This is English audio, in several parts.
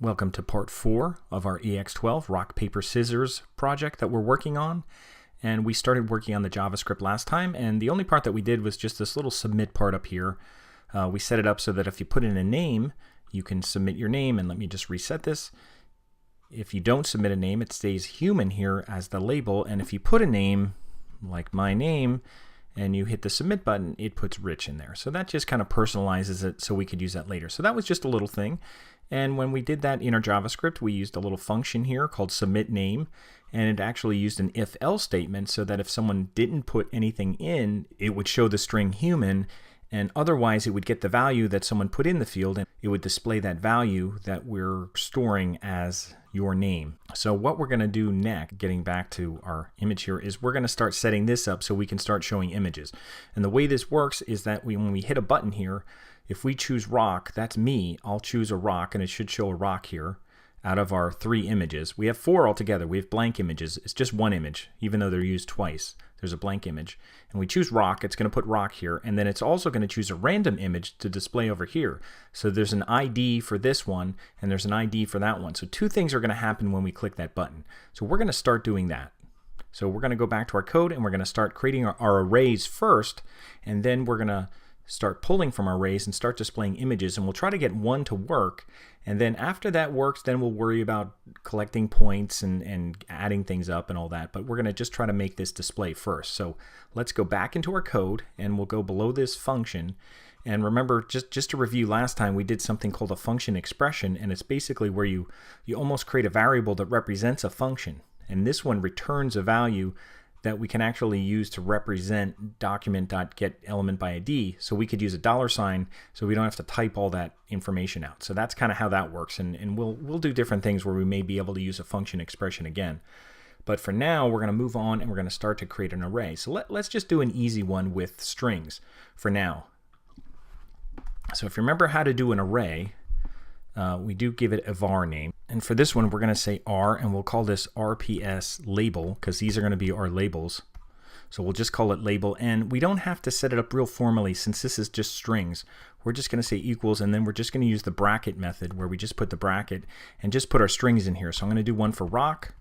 Welcome to part 4 of our ex12-rockPaperScissors project that we're working on. And we started working on the JavaScript last time, and the only part that we did was just this little submit part up here. We set it up so that if you put in a name, you can submit your name, and let me just reset this. If you don't submit a name, it stays human here as the label, and if you put a name, like my name, and you hit the submit button, it puts Rich in there. So that just kind of personalizes it so we could use that later. So that was just a little thing. And when we did that in our JavaScript, we used a little function here called submit name, and it actually used an if-else statement so that if someone didn't put anything in, it would show the string human, and otherwise it would get the value that someone put in the field, and it would display that value that we're storing as your name. So what we're going to do next, getting back to our image here, is we're going to start setting this up so we can start showing images. And the way this works is that when we hit a button here, if we choose rock, that's me, I'll choose a rock, and it should show a rock here out of our 3 images. We have 4 altogether. We have blank images. It's just one image, even though they're used twice. There's a blank image. And we choose rock, it's going to put rock here, and then it's also going to choose a random image to display over here. So there's an ID for this one, and there's an ID for that one. So 2 things are going to happen when we click that button. So we're going to start doing that. So we're going to go back to our code, and we're going to start creating our arrays first, and then we're going to start pulling from our arrays and start displaying images, and we'll try to get one to work, and then after that works, then we'll worry about collecting points and adding things up and all that. But we're going to just try to make this display first. So let's go back into our code, and we'll go below this function. And remember, just to review, last time we did something called a function expression, and it's basically where you almost create a variable that represents a function, and this one returns a value that we can actually use to represent document.getElementById. So we could use a $sign so we don't have to type all that information out. So that's kind of how that works, and we'll do different things where we may be able to use a function expression again. But for now, we're going to move on, and we're going to start to create an array. So let's just do an easy one with strings for now. So if you remember how to do an array, we do give it a var name. And for this one, we're going to say R, and we'll call this RPS label, because these are going to be our labels. So we'll just call it label, and we don't have to set it up real formally since this is just strings. We're just going to say equals, and then we're just going to use the bracket method where we just put the bracket and just put our strings in here. So I'm going to do one for rock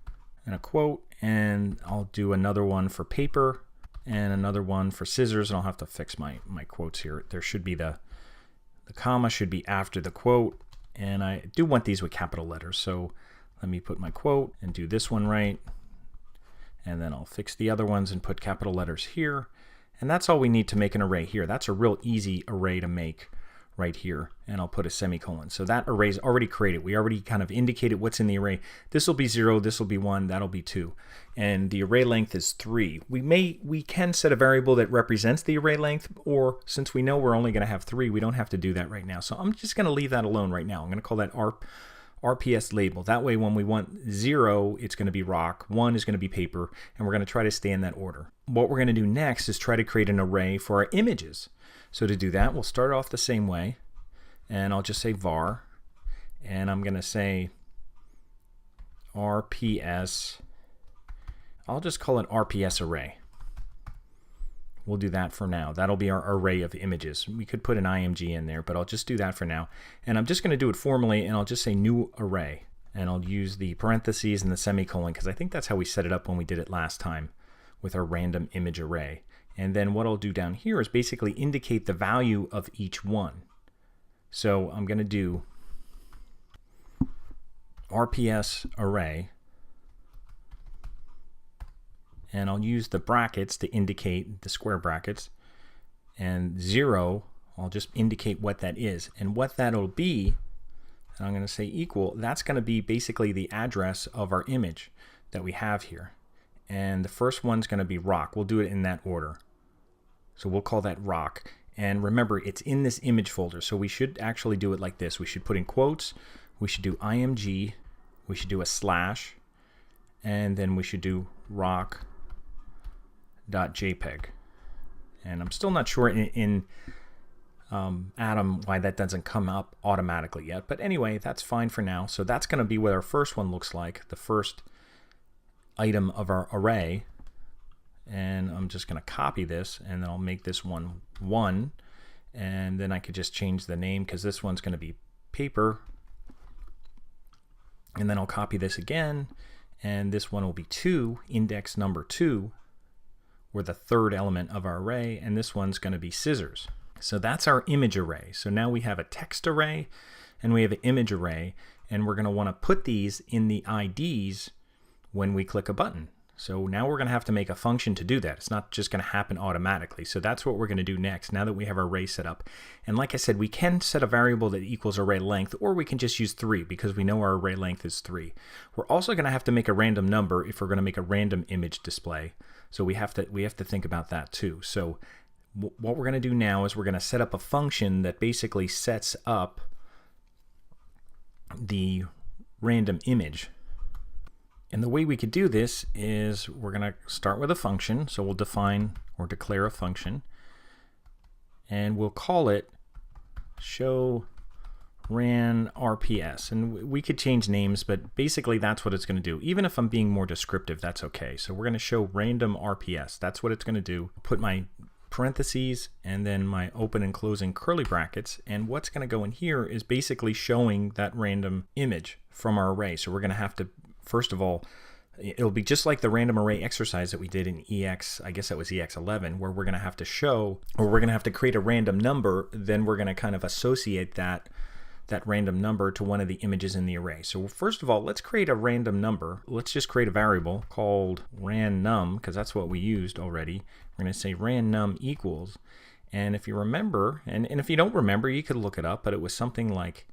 and a quote, and I'll do another one for paper and another one for scissors, and I'll have to fix my quotes here. There should be the comma should be after the quote. And I do want these with capital letters, so let me put my quote and do this one right. And then I'll fix the other ones and put capital letters here. And that's all we need to make an array here. That's a real easy array to make right here. And I'll put a semicolon. So that array is already created. We already kind of indicated what's in the array. This will be 0, this will be 1, that'll be 2. And the array length is 3. We can set a variable that represents the array length, or since we know we're only going to have 3, we don't have to do that right now. So I'm just going to leave that alone right now. I'm going to call that RPS label. That way when we want 0, it's going to be rock, 1 is going to be paper, and we're going to try to stay in that order. What we're going to do next is try to create an array for our images. So to do that, we'll start off the same way, and I'll just say var, and I'm going to say RPS. I'll just call it RPS array. We'll do that for now. That'll be our array of images. We could put an IMG in there, but I'll just do that for now. And I'm just going to do it formally, and I'll just say new array. And I'll use the parentheses and the semicolon, because I think that's how we set it up when we did it last time with our random image array. And then what I'll do down here is basically indicate the value of each one. So I'm going to do RPS array, and I'll use the brackets to indicate the square brackets, and 0, I'll just indicate what that is. And what that'll be, and I'm going to say equal, that's going to be basically the address of our image that we have here. And the first one's going to be rock. We'll do it in that order. So we'll call that rock. And remember, it's in this image folder, so we should actually do it like this. We should put in quotes, we should do IMG, we should do a slash, and then we should do rock.jpg. And I'm still not sure in Atom why that doesn't come up automatically yet, but anyway, that's fine for now. So that's going to be what our first one looks like, the first item of our array. And I'm just going to copy this, and then I'll make this one 1, and then I could just change the name, because this one's going to be paper, And then I'll copy this again, and this one will be 2, index number 2, or the third element of our array, and this one's going to be scissors. So that's our image array. So now we have a text array and we have an image array, and we're going to want to put these in the IDs when we click a button. So now we're going to have to make a function to do that. It's not just going to happen automatically. So that's what we're going to do next now that we have our array set up. And like I said, we can set a variable that equals array length, or we can just use 3 because we know our array length is 3. We're also going to have to make a random number if we're going to make a random image display. So we have to think about that too. So what we're going to do now is we're going to set up a function that basically sets up the random image. And the way we could do this is we're going to start with a function. So we'll define or declare a function, and we'll call it showRandomRPS. And we could change names, but basically that's what it's going to do. Even if I'm being more descriptive, that's okay. So we're going to show RandomRPS. That's what it's going to do. Put my parentheses and then my open and closing curly brackets, and what's going to go in here is basically showing that random image from our array. So we're going to have to, first of all, it'll be just like the random array exercise that we did in I guess that was ex11, where we're going to have to show, or we're going to have to create a random number, then we're going to kind of associate that random number to one of the images in the array. So first of all, let's create a random number. Let's just create a variable called random, because that's what we used already. We're going to say random equals, and if you remember, and if you don't remember, you could look it up, but it was something like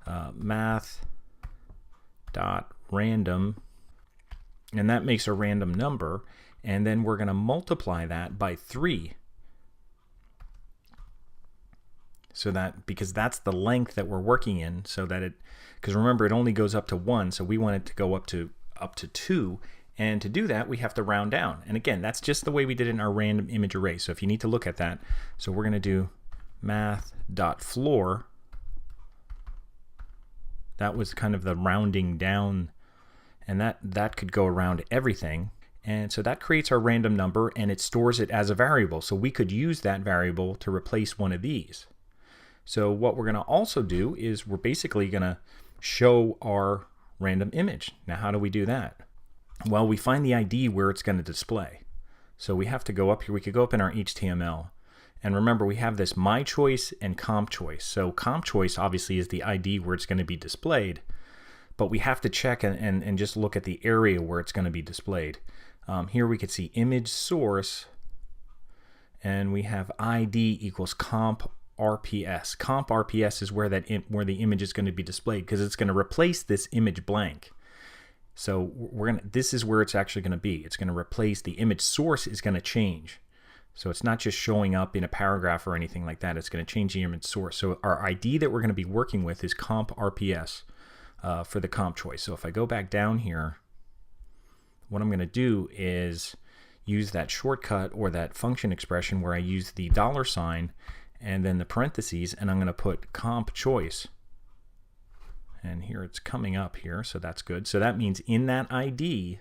math.random, and that makes a random number, and then we're going to multiply that by 3. So that, because that's the length that we're working in, so that because remember, it only goes up to 1, so we want it to go up to 2, and to do that we have to round down. And again, that's just the way we did it in our random image array. So if you need to look at that, so we're going to do math.floor. That was kind of the rounding down, and that could go around everything. And so that creates our random number, and it stores it as a variable. So we could use that variable to replace one of these. So what we're going to also do is we're basically going to show our random image. Now how do we do that? Well, we find the ID where it's going to display. So we have to go up here. We could go up in our HTML. And remember, we have this my choice and comp choice. So comp choice obviously is the ID where it's going to be displayed. But we have to check and just look at the area where it's going to be displayed. Here we could see image source, and we have ID equals comp RPS. Comp RPS is where where the image is going to be displayed, because it's going to replace this image blank. So this is where it's actually going to be. It's going to replace the image source is going to change. So it's not just showing up in a paragraph or anything like that. It's going to change the image source. So our ID that we're going to be working with is comp RPS for the comp choice. So if I go back down here, what I'm going to do is use that shortcut or that function expression where I use the $sign and then the parentheses, and I'm going to put comp choice. And here it's coming up here, so that's good. So that means in that ID,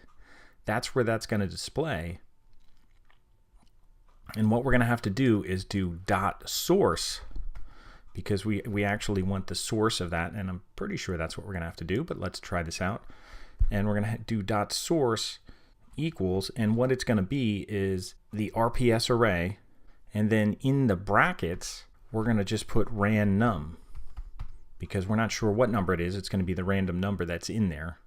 that's where that's going to display. And what we're going to have to do is do .source, because we actually want the source of that, and I'm pretty sure that's what we're going to have to do, but let's try this out. And we're going to do .source equals, and what it's going to be is the RPS array, and then in the brackets, we're going to just put random, because we're not sure what number it is. It's going to be the random number that's in there.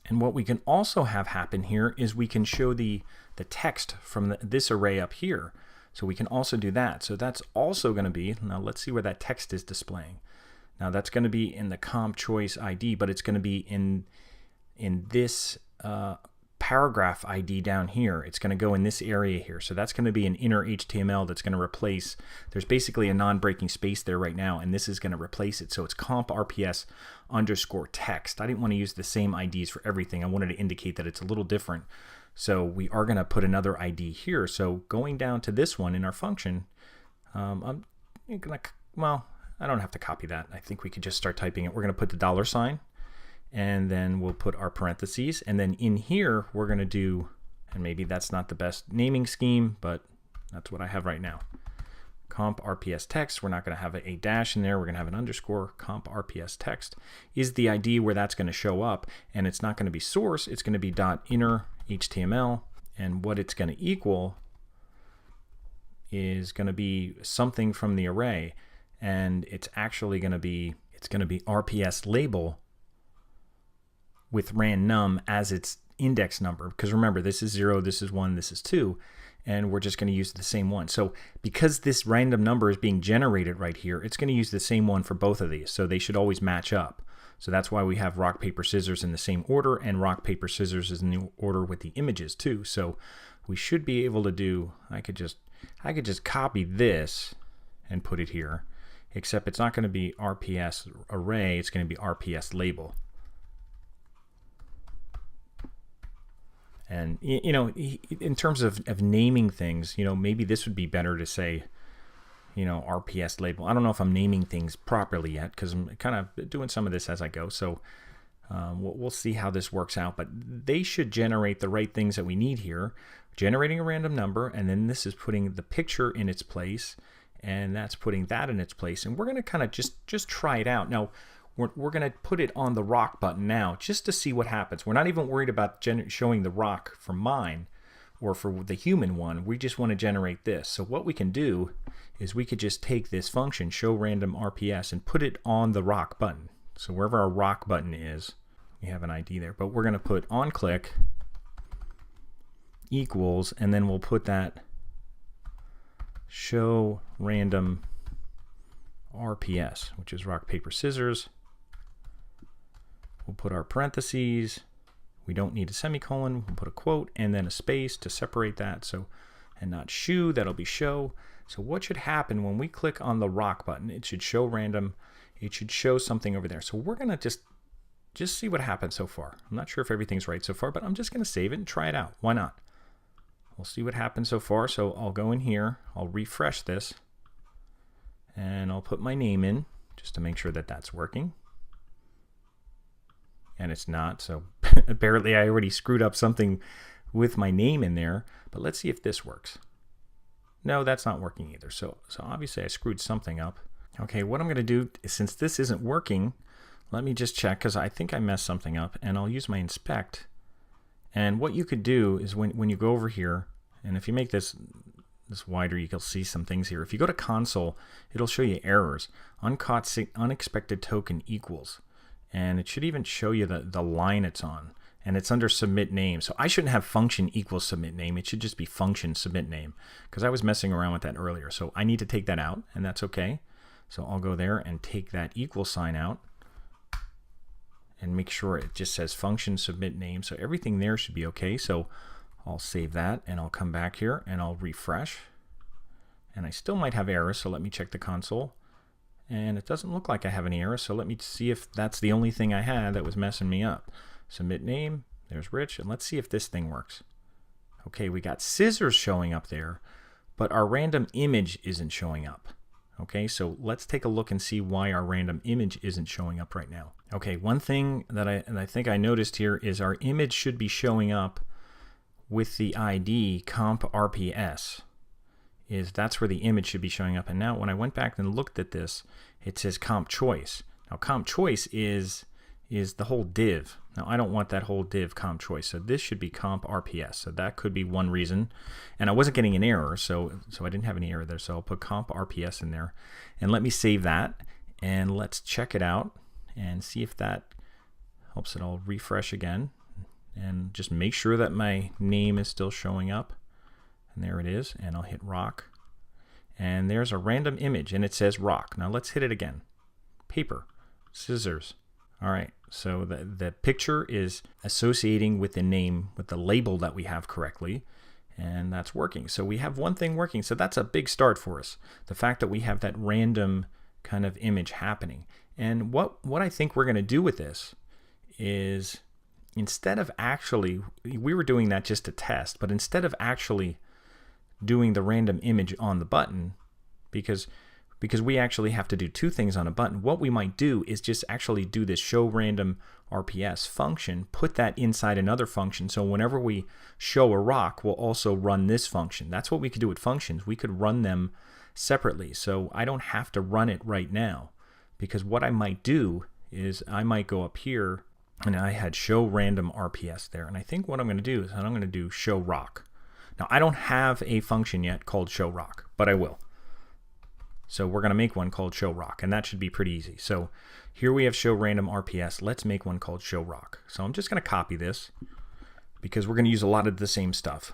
And what we can also have happen here is we can show the text from this array up here. So we can also do that. So that's also going to be, now let's see where that text is displaying. Now that's going to be in the comp choice ID, but it's going to be in this paragraph ID down here. It's going to go in this area here. So that's going to be an inner HTML that's going to replace, there's basically a non-breaking space there right now, and this is going to replace it. So it's comp RPS underscore text. I didn't want to use the same IDs for everything. I wanted to indicate that it's a little different. So we are going to put another ID here. So going down to this one in our function, I'm going to, well, I don't have to copy that. I think we could just start typing it. We're going to put the $sign, and then we'll put our parentheses, and then in here we're going to do, and maybe that's not the best naming scheme, but that's what I have right now, comp RPS text. We're not going to have a dash in there. We're going to have an underscore. Comp RPS text is the ID where that's going to show up, and it's not going to be source. It's going to be .inner HTML, and what it's going to equal is going to be something from the array, and it's actually going to be RPS label with random as its index number, because remember, this is 0, this is 1, this is 2, and we're just going to use the same one. So because this random number is being generated right here, it's going to use the same one for both of these, so they should always match up. So that's why we have rock, paper, scissors in the same order, and rock, paper, scissors is in the order with the images too. So we should be able to do, I could just copy this and put it here, except it's not going to be RPS array, it's going to be RPS label. And, you know, in terms of naming things, you know, maybe this would be better to say, you know, RPS label. I don't know if I'm naming things properly yet, because I'm kind of doing some of this as I go. So we'll see how this works out. But they should generate the right things that we need here. Generating a random number, and then this is putting the picture in its place, and that's putting that in its place. And we're going to kind of just try it out. Now, we're going to put it on the rock button now just to see what happens. We're not even worried about showing the rock for mine or for the human one. We just want to generate this. So what we can do is we could just take this function, showRandomRPS, and put it on the rock button. So wherever our rock button is, we have an ID there. But we're going to put onClick equals, and then we'll put that showRandomRPS, which is rock, paper, scissors. We'll put our parentheses. We don't need a semicolon. We'll put a quote and then a space to separate that. So, and not shoe, that'll be show. So what should happen when we click on the rock button? It should show random. It should show something over there. So we're going to just see what happens so far. I'm not sure if everything's right so far, but I'm just going to save it and try it out. Why not? We'll see what happens so far. So I'll go in here. I'll refresh this. And I'll put my name in just to make sure that that's working. And it's not, so apparently I already screwed up something with my name in there. But let's see if this works. No, that's not working either. So obviously I screwed something up. Okay, what I'm going to do, since this isn't working, let me just check, because I think I messed something up, and I'll use my inspect. And what you could do is when you go over here, and if you make this wider, you can see some things here. If you go to console, it'll show you errors. Unexpected token equals. And it should even show you the line it's on. And it's under submit name. So I shouldn't have function equals submit name. It should just be function submit name, because I was messing around with that earlier. So I need to take that out, and that's okay. So I'll go there and take that equal sign out and make sure it just says function submit name. So everything there should be okay. So I'll save that, and I'll come back here and I'll refresh. And I still might have errors, so let me check the console. And it doesn't look like I have any errors, so let me see if that's the only thing I had that was messing me up. Submit name, there's Rich, and let's see if this thing works. Okay, we got scissors showing up there, but our random image isn't showing up. Okay, so let's take a look and see why our random image isn't showing up right now. Okay, one thing that I think I noticed here is our image should be showing up with the ID comp RPS. That's where the image should be showing up. And now when I went back and looked at this, it says comp choice. Now comp choice is the whole div. Now I don't want that whole div comp choice, so this should be comp RPS. So that could be one reason. And I wasn't getting an error, so I didn't have any error there. So I'll put comp RPS in there, and let me save that, and let's check it out and see if that helps it. I'll refresh again and just make sure that my name is still showing up. And there it is, and I'll hit rock. And there's a random image, and it says rock. Now let's hit it again. Paper, scissors. All right, so the picture is associating with the name, with the label that we have correctly, and that's working. So we have one thing working, so that's a big start for us. The fact that we have that random kind of image happening. And what I think we're going to do with this is, instead of actually, we were doing that just to test, but instead of actually doing the random image on the button, because because we actually have to do two things on a button. What we might do is just actually do this showRandomRPS function, put that inside another function, so whenever we show a rock, we'll also run this function. That's what we could do with functions. We could run them separately, so I don't have to run it right now, because what I might do is I might go up here, and I had showRandomRPS there, and I think what I'm going to do is I'm going to do showRock. Now I don't have a function yet called showRock, but I will. So we're going to make one called showRock, and that should be pretty easy. So here we have showRandomRPS. Let's make one called showRock. So I'm just going to copy this because we're going to use a lot of the same stuff.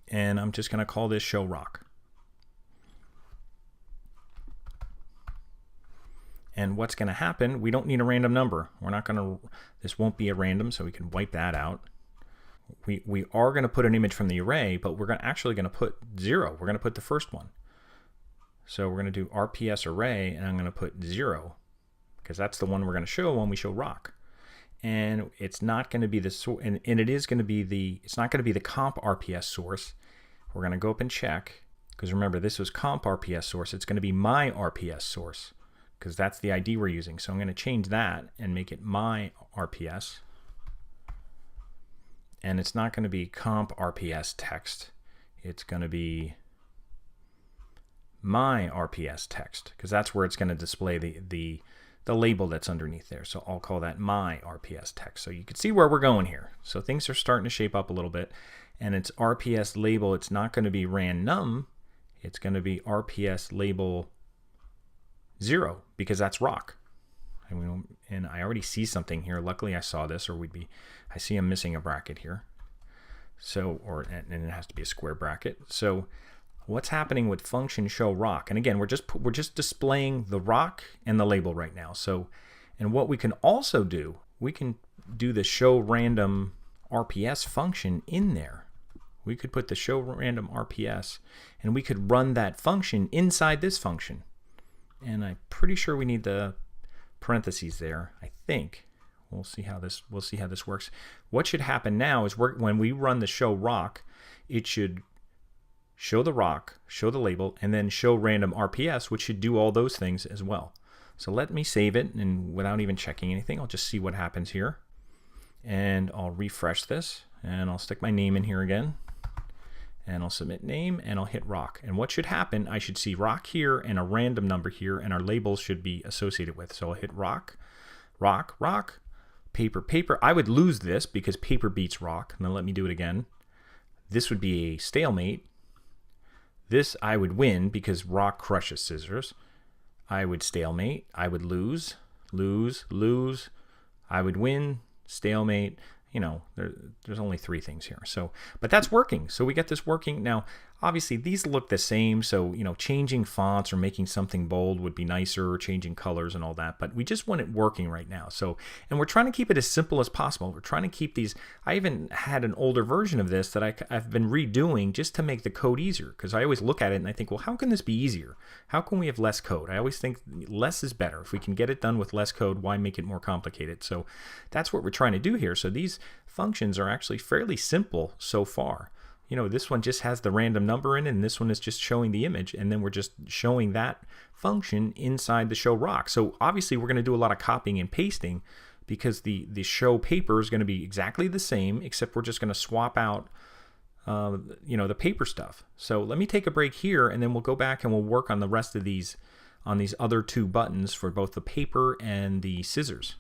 And I'm just going to call this showRock. And what's going to happen, we don't need a random number. We're not going to, this won't be a random, so we can wipe that out. We are going to put an image from the array, but we're actually going to put 0. We're going to put the first one. So we're going to do RPS array, and I'm going to put 0, because that's the one we're going to show when we show rock. And it's not going to be the and it is going to be the, it's not going to be the comp RPS source. We're going to go up and check, because remember this was comp RPS source. It's going to be my RPS source, because that's the ID we're using. So I'm going to change that and make it my RPS. And it's not going to be comp RPS text. It's going to be my RPS text, because that's where it's going to display the label that's underneath there. So I'll call that my RPS text. So you can see where we're going here. So things are starting to shape up a little bit. And it's RPS label. It's not going to be random. It's going to be RPS label 0, because that's rock. And I already see something here. Luckily I saw this, or I see I'm missing a bracket here. So, and it has to be a square bracket. So what's happening with function show rock? And again, we're just displaying the rock and the label right now. So, and what we can also do, we can do the showRandomRPS function in there. We could put the showRandomRPS, and we could run that function inside this function. And I'm pretty sure we need the parentheses there, I think. We'll see how this works. What should happen now is when we run the show rock, it should show the rock, show the label, and then show random RPS, which should do all those things as well. So let me save it, and without even checking anything, I'll just see what happens here. And I'll refresh this, and I'll stick my name in here again. And I'll submit name, and I'll hit rock. And what should happen, I should see rock here and a random number here, and our labels should be associated with. So I'll hit rock, rock, rock, paper, paper. I would lose this because paper beats rock. And then let me do it again. This would be a stalemate. This I would win because rock crushes scissors. I would stalemate. I would lose, lose, lose. I would win, stalemate. You know, there's only 3 things here. So, but that's working. So we get this working. Now, obviously these look the same. So, you know, changing fonts or making something bold would be nicer, or changing colors and all that. But we just want it working right now. So, and we're trying to keep it as simple as possible. We're trying to keep these. I even had an older version of this that I've been redoing just to make the code easier. Because I always look at it and I think, well, how can this be easier? How can we have less code? I always think less is better. If we can get it done with less code, why make it more complicated? So that's what we're trying to do here. So these functions are actually fairly simple so far. You know, this one just has the random number in it, and this one is just showing the image, and then we're just showing that function inside the show rock. So obviously we're going to do a lot of copying and pasting, because the show paper is going to be exactly the same, except we're just going to swap out you know, the paper stuff. So let me take a break here, and then we'll go back and we'll work on the rest of these, on these other 2 buttons for both the paper and the scissors.